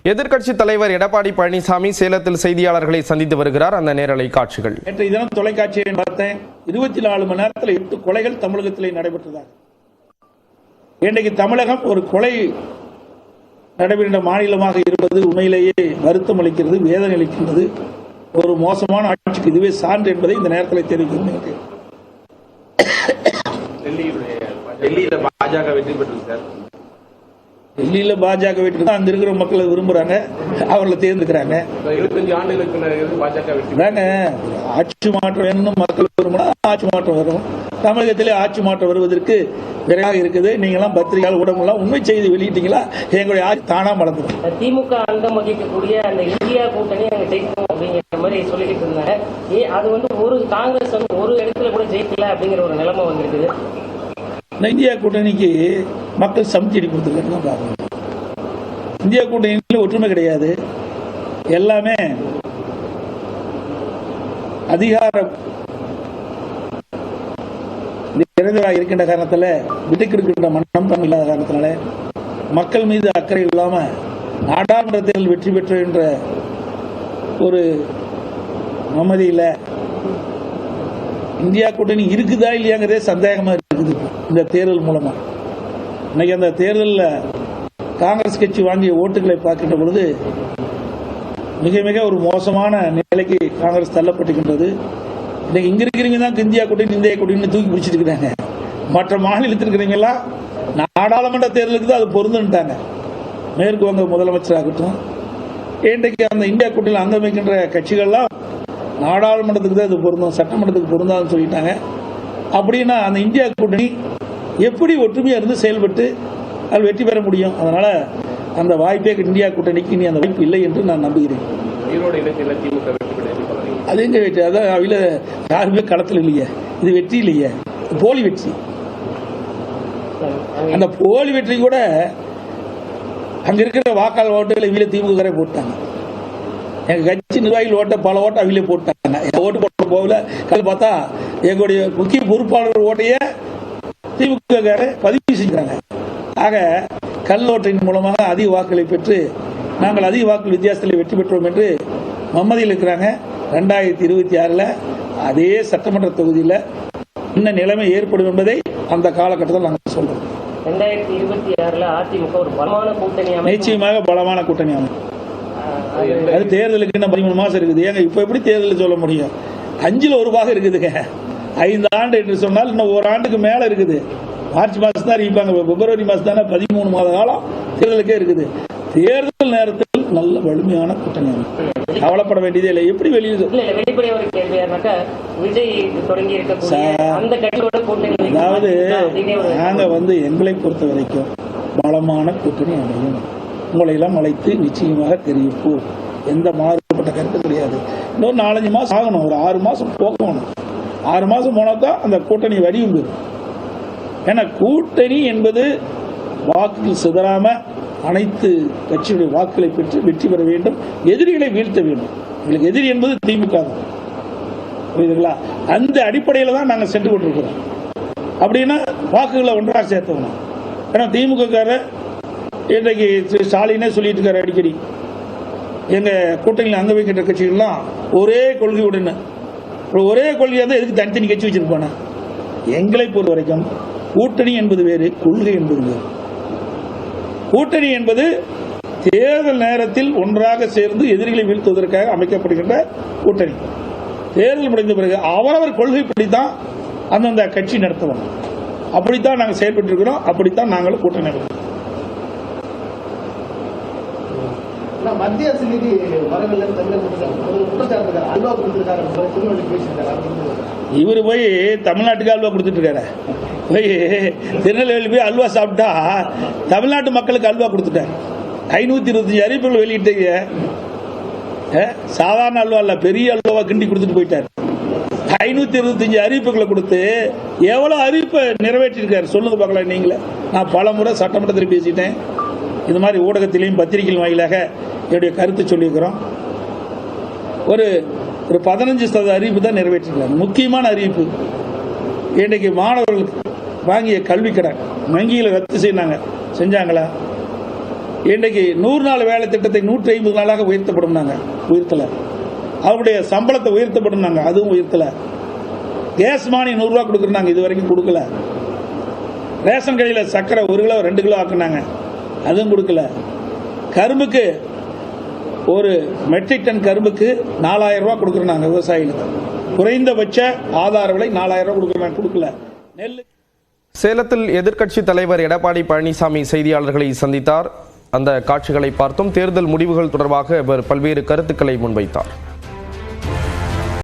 எதிர்க்கட்சி தலைவர் எடப்பாடி பழனிசாமி சேலத்தில் செய்தியாளர்களை சந்தித்து வருகிறார். அந்த நேரலை காட்சிகள். நேற்றைய தினம் தொலைக்காட்சியை பார்த்தேன். 24 மணி நேரத்தில் 8 கொலைகள் தமிழகத்திலே நடைபெற்றதாக. இன்றைக்கு தமிழகம் ஒரு கொலை நடைபெறுகின்ற மாநிலமாக இருப்பது உண்மையிலேயே வருத்தம் அளிக்கிறது, வேதனை அளிக்கின்றது. ஒரு மோசமான ஆட்சிக்கு இதுவே சான்று என்பதை இந்த நேரத்தில் தெரிவிக்கிறேன். டெல்லியில பாஜக வெற்றி பெற்றது சார். டெல்லியில பாஜக வெற்றி தான் அங்க இருக்கிற மக்களை விரும்புறாங்க, அவர்களை தேர்ந்தெடுக்கிறாங்க. 25 ஆண்டுகளுக்கு பாஜக வெற்றி ஆட்சி மாற்றம் வேணும்னு மக்கள் விரும்பினா ஆட்சி மாற்றம் வரும். தமிழகத்திலே ஆட்சி மாற்றம் வருவதற்கு விரைவாக இருக்குது. நீங்களாம் பத்திரிகையாளர் ஊடகங்கள்லாம் உண்மை செய்தி வெளியிட்டீங்களா, எங்களுடைய ஆட்சி தானா மலர்ந்துடும். திமுக அங்கம் வகிக்கக்கூடிய அந்த இந்தியா கூட்டணி அங்க ஜெயிக்கும் அப்படிங்கிற மாதிரி சொல்லிக்கிட்டு இருந்தாங்க. அது ஒரு காங்கிரஸ் ஒரு இடத்துல கூட ஜெயிக்கல அப்படிங்கிற ஒரு நிலைமை வந்திருக்குது. இந்தியா கூட்டணிக்கு மக்கள் சமச்சீடி கொடுத்துருக்காங்க பார்க்கணும். இந்தியா கூட்டணியில் ஒற்றுமை கிடையாது. எல்லாமே அதிகாரம் நிறைந்தவராக இருக்கின்ற காரணத்தில் விட்டுக்கிடுக்கின்ற மனம் இல்லாத காரணத்தினால மக்கள் மீது அக்கறை இல்லாம நாடாளுமன்ற தேர்தல் வெற்றி பெற்ற என்ற ஒரு நிம்மதியில் இந்தியா கூட்டணி இருக்குதா இல்லையாங்கிறதே சந்தேகமா இருக்குது. இந்த தேர்தல் மூலமா இன்னைக்கு அந்த தேர்தலில் காங்கிரஸ் கட்சி வாங்கிய ஓட்டுகளை பார்க்கின்ற பொழுது மிக மிக ஒரு மோசமான நிலைக்கு காங்கிரஸ் தள்ளப்பட்டுகின்றது. இன்னைக்கு இங்க இருக்கிறீங்க தான் இந்தியா கூட்டணி தூக்கி பிடிச்சிட்டு இருக்கிறாங்க. மற்ற மாநிலத்தில் இருக்கிறீங்களா நாடாளுமன்ற தேர்தலுக்கு தான் அது பொருந்துட்டாங்க. மேற்கு வங்க முதலமைச்சராகட்டும், இன்றைக்கு அந்த இந்தியா கூட்டணியில் அங்கம் வைக்கின்ற கட்சிகள்லாம் நாடாளுமன்றத்துக்கு தான் இது பொருந்தும், சட்டமன்றத்துக்கு பொருந்தான்னு சொல்லிட்டாங்க. அப்படின்னா அந்த இந்தியா கூட்டணி எப்படி ஒற்றுமையா இருந்து செயல்பட்டு அது வெற்றி பெற முடியும்? அதனால அந்த வாய்ப்பே இந்தியா கூட்டணிக்கு இனி அந்த வாய்ப்பு இல்லை என்று நான் நம்புகிறேன். அது எங்க வெற்றி? அதான் அவையில யாருமே களத்தில் இல்லையே, இது வெற்றி இல்லையே, போலி வெற்றி. அந்த போலி வெற்றி கூட அங்க இருக்கிற வாக்காளர் ஓட்டுகளை இவில திமுக போட்டாங்க. எங்க கட்சி நிர்வாகிகள் ஓட்ட பல ஓட்ட அவிலே போட்டாங்க. ஓட்டு போட்ட போகல கல் பார்த்தா எங்களுடைய முக்கிய பொறுப்பாளர் ஓட்டைய திமுக பதிவு செஞ்சாங்க. ஆக கல் ஓட்டின் மூலமாக அதிக வாக்குகளை பெற்று நாங்கள் அதிக வாக்கு வித்தியாசத்தில் வெற்றி பெற்றோம் என்று மம்மதியில் இருக்கிறாங்க. 2026 அதே சட்டமன்ற தொகுதியில் இன்ன நிலைமை ஏற்படும் என்பதை அந்த காலகட்டத்தில் நாங்கள் சொல்றோம். 2026 அதிமுக ஒரு பலமான கூட்டணி நிச்சயமாக பலமான கூட்டணி அமைக்கும். அது தேர்தலுக்கு இன்னும் 13 மாசம் இருக்குது. ஏங்க இப்ப எப்படி தேர்தல் சொல்ல முடியும்? 5ல் 1 பாகம் இருக்குதுங்க. 5 ஆண்டு என்று சொன்னால் இன்னும் 1 ஆண்டுக்கு மேல இருக்குது. மார்ச் மாசம் தான் அறிவிப்பாங்க. பிப்ரவரி மாசம் தானே 13 மாத காலம் தேர்தலுக்கே இருக்குது. தேர்தல் நேரத்தில் நல்ல வலிமையான கூட்டணி அமைக்கும். கவலைப்பட வேண்டியதே இல்லை. எப்படி வெளியே அதாவது நாங்க எங்களை பொறுத்த வரைக்கும் பலமான கூட்டணி அமையும். உங்களை எல்லாம் அழைத்து நிச்சயமாக தெரிவிப்போம். எந்த மாறுபட்ட கருத்து கிடையாது. இன்னொரு 4-5 மாசம் ஆகணும், ஒரு 6 மாசம் போகணும். 6 மாசம் போனாதான் அந்த கூட்டணி வடிவம் பெறும். ஏன்னா கூட்டணி என்பது வாக்குகள் சிதறாம அனைத்து கட்சியுடைய வாக்குகளை பெற்று வெற்றி பெற வேண்டும், எதிரிகளை வீழ்த்த வேண்டும். எங்களுக்கு எதிரி என்பது திமுக தான், புரியுதுங்களா? அந்த அடிப்படையில் தான் நாங்கள் சென்று கொண்டிருக்கிறோம். அப்படின்னா வாக்குகளை ஒன்றாக சேர்த்தணும். ஏன்னா திமுக இன்றைக்கு ஸ்டாலினே சொல்லிட்டு இருக்காரு அடிக்கடி, எங்க கூட்டணியில் அங்க வைக்கின்ற கட்சிகள்லாம் ஒரே கொள்கையுடன், ஒரே கொள்கையாக தான் எதுக்கு தனித்தனி கட்சி வச்சிருப்பானே? எங்களை பொறுத்த வரைக்கும் கூட்டணி என்பது வேறு, கொள்கை என்பது வேறு. கூட்டணி என்பது தேர்தல் நேரத்தில் ஒன்றாக சேர்ந்து எதிரிகளை வீழ்த்துவதற்காக அமைக்கப்படுகின்ற கூட்டணி. தேர்தல் முடிந்த பிறகு அவரவர் கொள்கைப்படித்தான் அந்தந்த கட்சி நடத்துவோம். அப்படித்தான் நாங்கள் செயல்பட்டு இருக்கிறோம். அப்படித்தான் நாங்களும் கூட்டணி நடத்துவோம். மத்திய அரசு நிதி இவரு போய் தமிழ்நாட்டுக்கு அல்வா கொடுத்துட்டு இருக்காரு. போய் திருநெல்வேலி போய் அல்வா சாப்பிட்டா தமிழ்நாட்டு மக்களுக்கு அல்வா கொடுத்துட்டாரு. 525 அறிவிப்புகள் வெளியிட்டீங்க. சாதாரண அல்வா இல்ல, பெரிய அல்வாவா கிண்டி கொடுத்துட்டு போயிட்டாரு. 525 அறிவிப்புகளை கொடுத்து எவ்வளவு அறிவிப்பை நிறைவேற்றிருக்காரு சொல்லுங்க பார்க்கலாம். நீங்களே, நான் பல முறை சட்டமன்றத்தில் பேசிட்டேன். இது மாதிரி ஊடகத்திலையும் பத்திரிகைகள் வாயிலாக என்னுடைய கருத்து சொல்லியிருக்கிறோம். ஒரு 15% அறிவிப்பு தான் நிறைவேற்றிருக்காங்க. முக்கியமான அறிவிப்பு, இன்றைக்கு மாணவர்களுக்கு வாங்கிய கல்வி கடன் வங்கியில் ரத்து செஞ்சாங்களா? இன்றைக்கு 100 நாள் வேலை திட்டத்தை 150 நாளாக உயர்த்தப்படும் உயர்த்தலை. அவருடைய சம்பளத்தை உயர்த்தப்படும் அதுவும் உயர்த்தலை. கேஸ் மானியம் 100 ரூபா கொடுக்குறாங்க, இது வரைக்கும் கொடுக்கல. ரேஷன் கடையில் சர்க்கரை 1 கிலோ 2 கிலோ ஆக்குனாங்க, அதுவும் கொடுக்கல. கரும்புக்கு ஒரு மெட்ரிக் டன் கரும்புக்கு 4000 ரூபா கொடுக்குறாங்க விவசாயிகளுக்கு. குறைந்தபட்ச ஆதார விலை 4000 ரூபா கொடுக்குறாங்க, கொடுக்கல. நெல். சேலத்தில் எதிர்க்கட்சி தலைவர் எடப்பாடி பழனிசாமி செய்தியாளர்களை சந்தித்தார். அந்த காட்சிகளை பார்த்தோம். தேர்தல் முடிவுகள் தொடர்பாக அவர் பல்வேறு கருத்துக்களை முன்வைத்தார்.